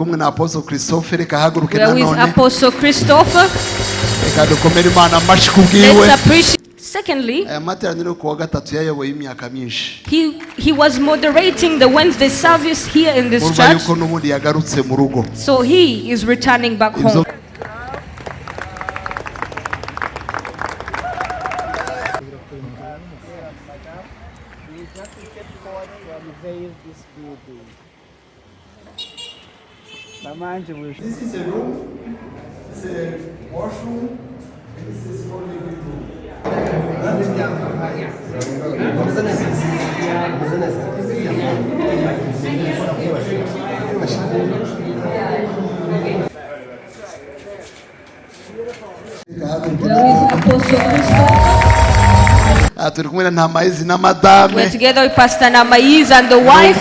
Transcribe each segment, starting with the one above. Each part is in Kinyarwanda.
kumwe na Apostle Christopher reka haguruke nanone. Where is Apostle Christopher? Reka dukomere Imana amashi kubwiwe. Let's appreciate. Secondly, he was moderating the Wednesday service here in this church. So he is returning back home. This is a room, this is a washroom, and this is for living room. We're together with Pastor Namaiz and the wife.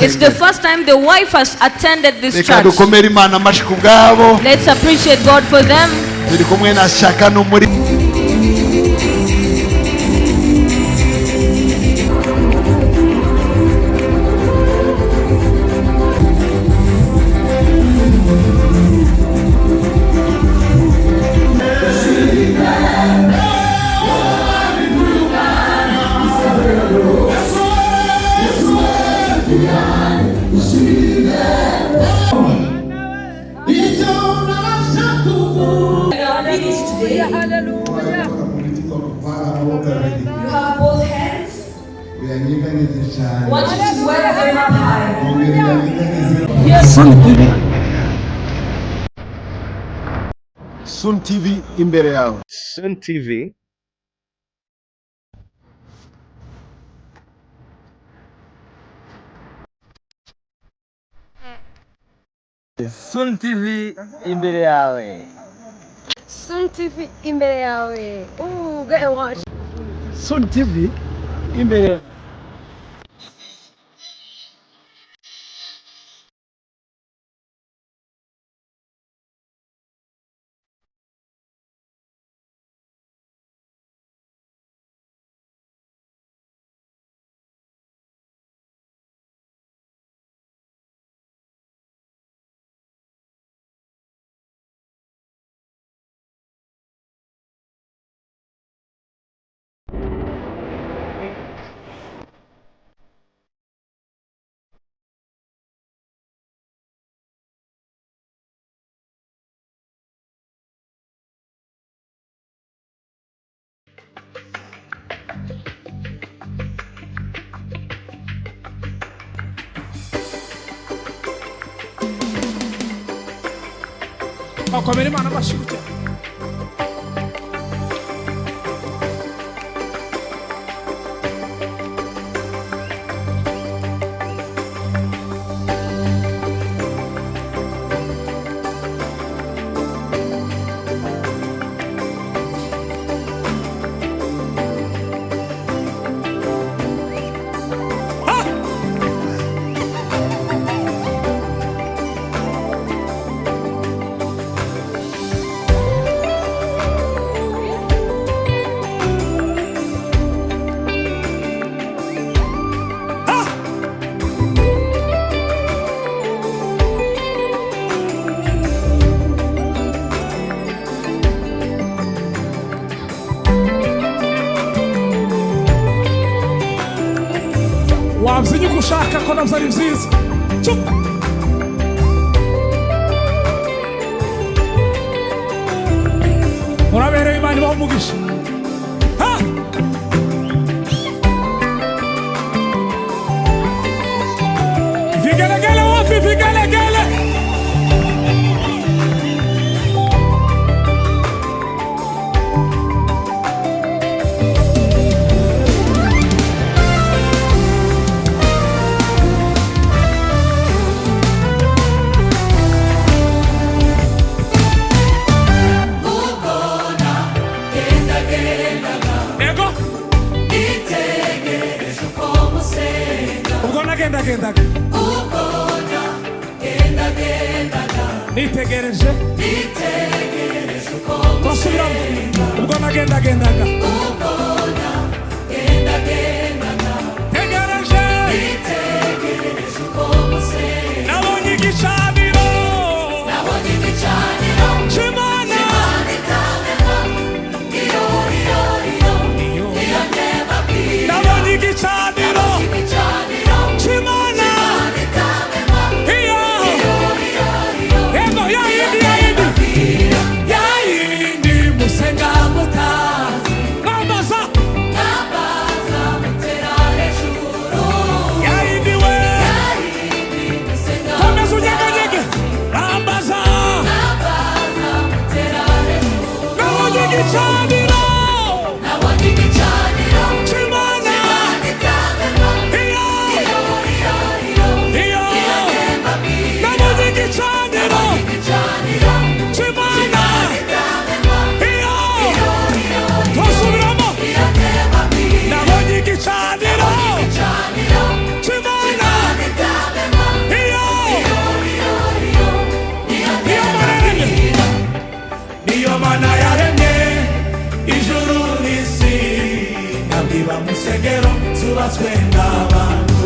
It's the first time the wife has attended this church. Let's appreciate God for them. Hallelujah. You have both hands. Want you to wear them up high. Sun TV imbere yawe. Sun TV. Sun TV imbere yawe. Sun TV imbere yawe. Oh, go and watch. Sun TV imbere. Akomere Imana bashirutse. Wabzinyi kushaka kona mzari mzizi. Chup! Murabere imani baumugisha. Ha! Vigelegele wafi, vigelegele! Genda nitegereje uko twasubiramo ubwo nagenda tegereje nitegereje uko igicaniro c'Imana nabonye igicaniro c'Imana iyo yego yayindi musenga mutazi nambaza yayindi we komeza unyeganyege nambaza nabonye igicaniro c'Imana iyo nabonye igicaniro c'Imana iyo tosubiramo nabonye igicaniro c'Imana iyo niyo Mana yaremye ijuru n'isi nabwiba musegero zubatswe n'abantu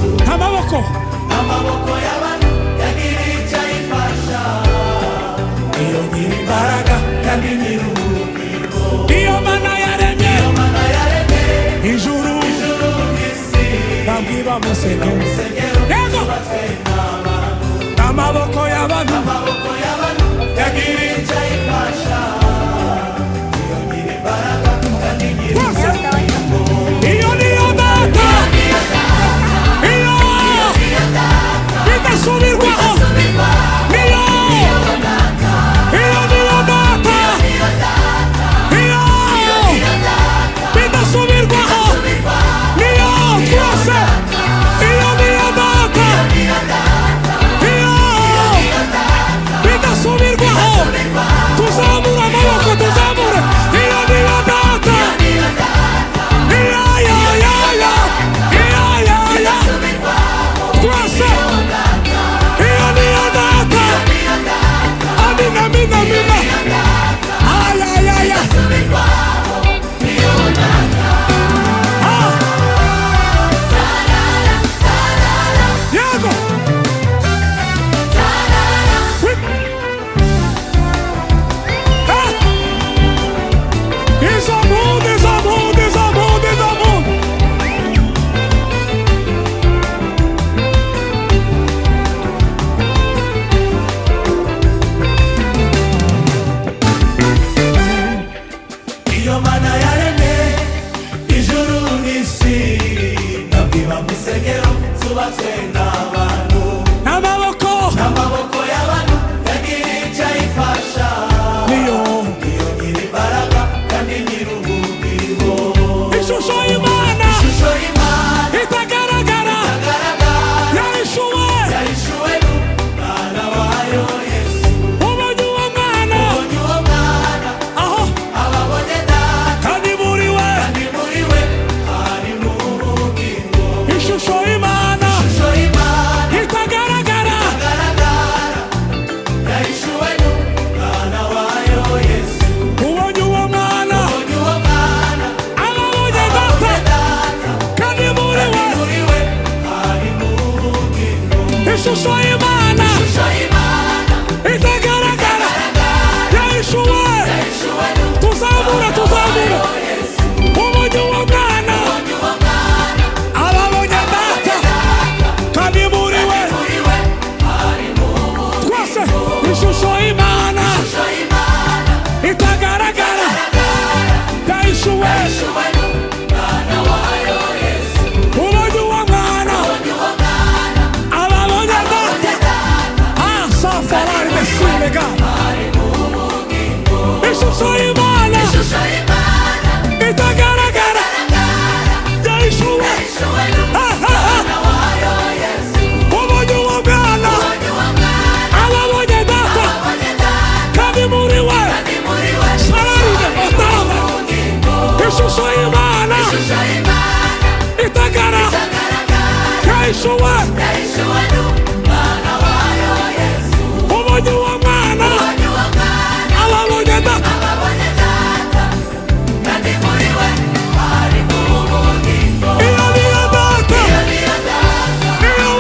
amaboko y'abantu yagira icyo ayifasha iyo nyiri imbaraga kandi nyiri ubugingo niyo Mana yaremye ijuru n'isi nabwiba musegero zubatswe n'abantu amaboko y'abantu yagira icyo ayifasha iyo nyiri imbaraga kandi nyiri ubugingo iyo niyo data iyo bidasubirwaho niyo data iyo bidasubirwaho niyo twese iyo niyo data iyo bidasubirwaho tuzamura amaboko tuzamure iyo niyo data twese iyo niyo data amina yego iyo Mana yaremye ijuru n'isi nabwiba musegero zubatswe n'abantu n'amaboko y'abantu yagira icyo ayifasha niyo nyiri imbaraga kandi nyiri ubugingo ishusho y'Imana itagaragara yahishuwe n'umwana wayo Yesu ubonye uwo mwana aho ababonye data kandi muri we ari mu bugingo ishusho y'Imana itagaragara yahishuwe n'umwana wayo Yesu ubonye uwo mwana ababonye data kandi muri we ari mu bugingo ishusho y'Imana itagaragara yahishuwe tuzamura ubonye uwo mwana ababonye data kandi muri we twese ishusho y'Imana itagaragara yahishuwe ubonye uwo mwana ababonye data safarari mesilega ishusho y'Imana itagaragara yahishuwe ubonye uwo mwana ababonye data kandi muri we sararide otava ishusho y'Imana itagaragara yahishuwe ubonye uwo mwana ababonye data iyo niyo data iyo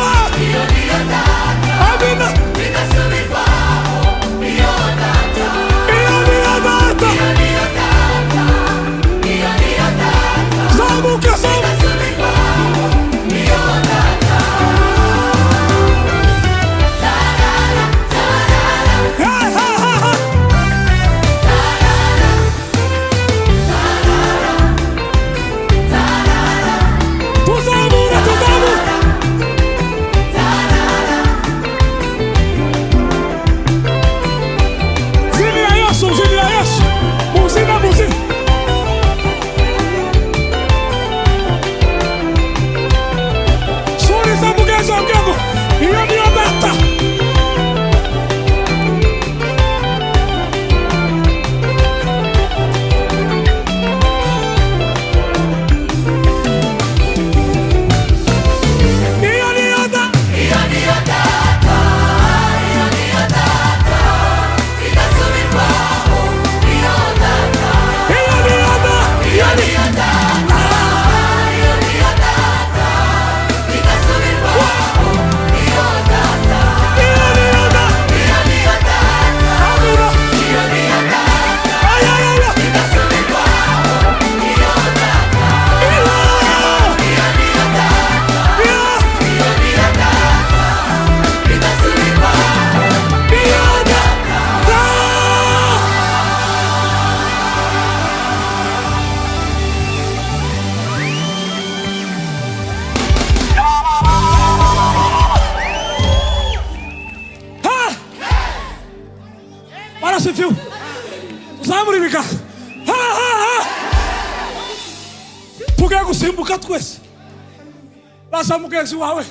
asifiwe. Zamuri bika. Tugiye gusimbuka twese. Basa mugenzi wawe.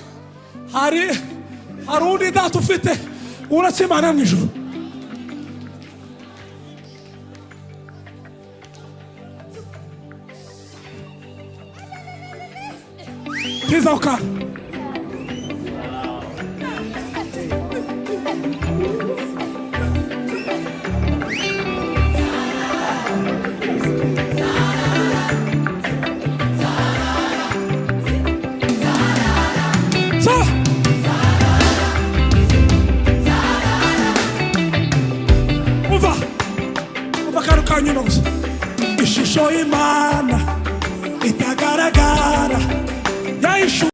Hari undi data ufite uretse Imana mu ijuru. Tiza ukara. Ishusho y'Imana itagaragara yayishu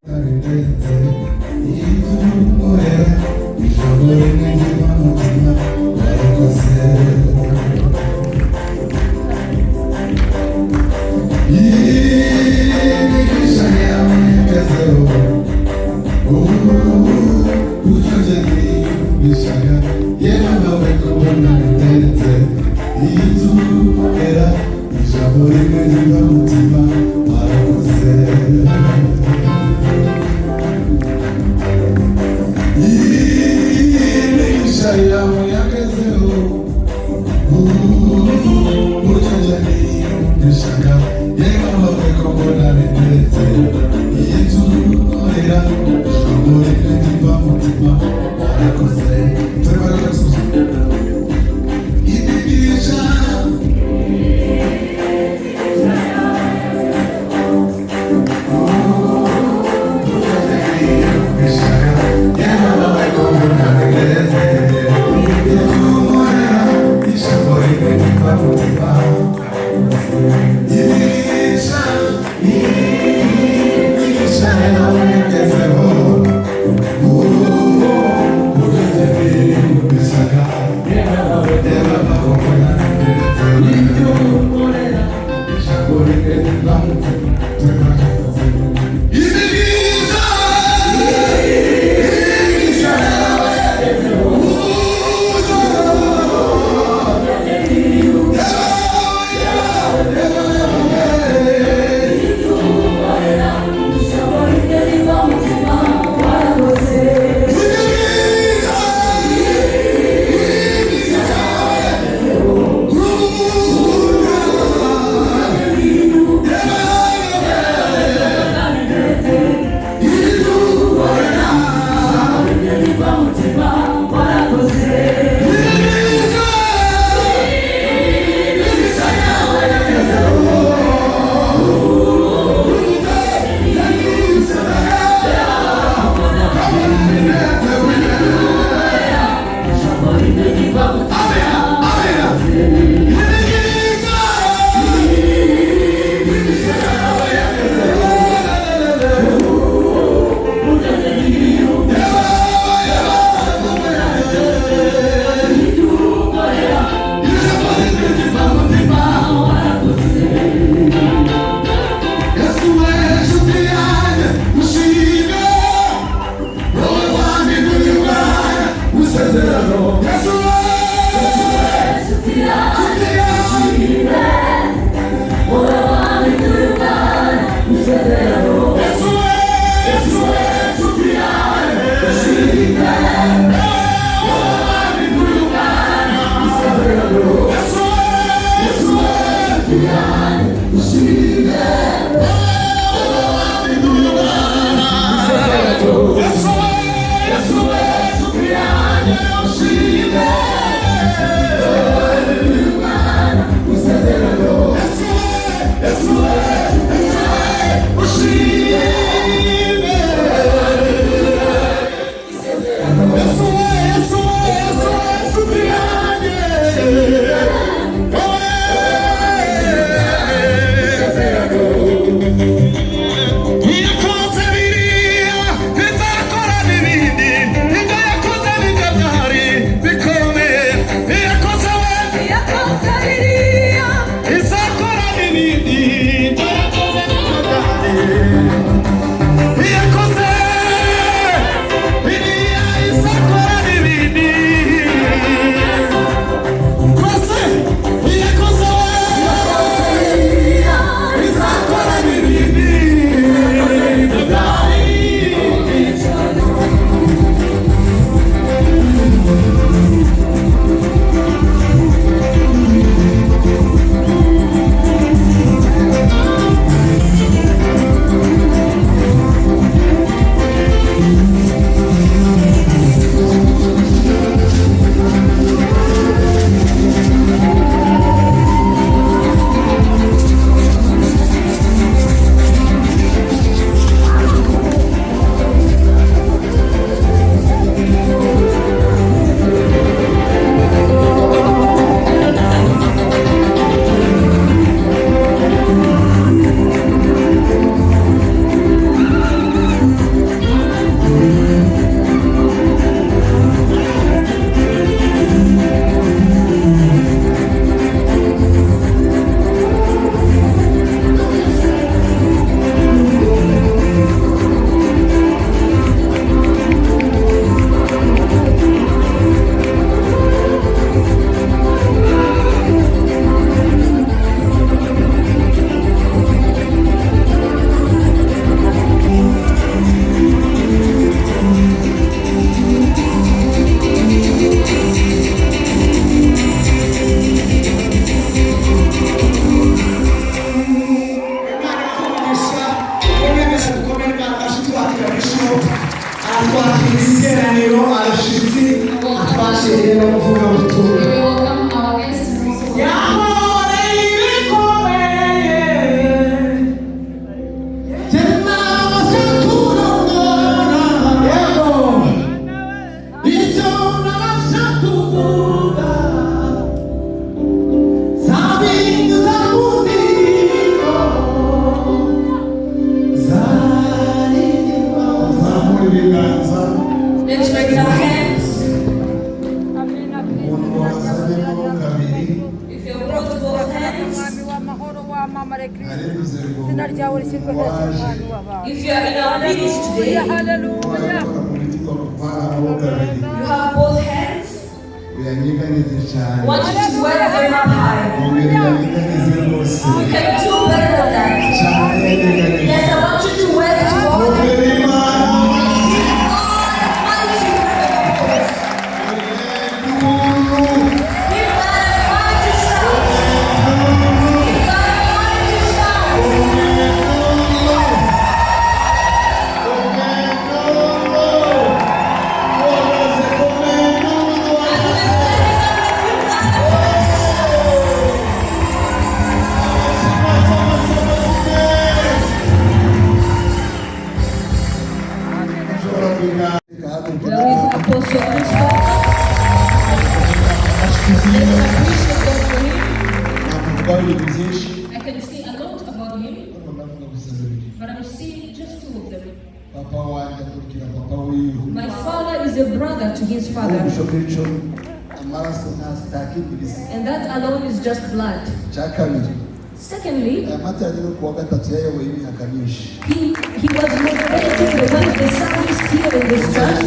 If you are in our midst today, you have both hands. I want you to wear them up high. You can do better than that. Yes, I want you to wear it forward. I can see a lot about him, but I'm seeing just two of them. My father is a brother to his father, and that alone is just blood. Secondly, he was moderating the Wednesday service here in this church,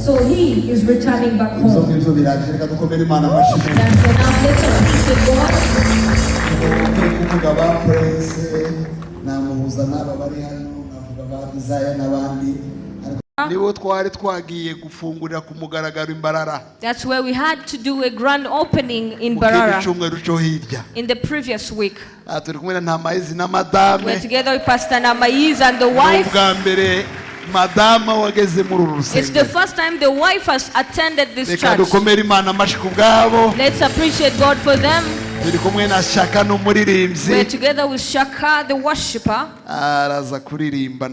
so he is returning back home. That's enough. Let's appreciate God. That's where we had to do a grand opening in Barara in the previous week. We're together with Pastor Namaiz and the wife. It's the first time the wife has attended this church. Let's appreciate God for them. We're together with Shaka, the worshipper.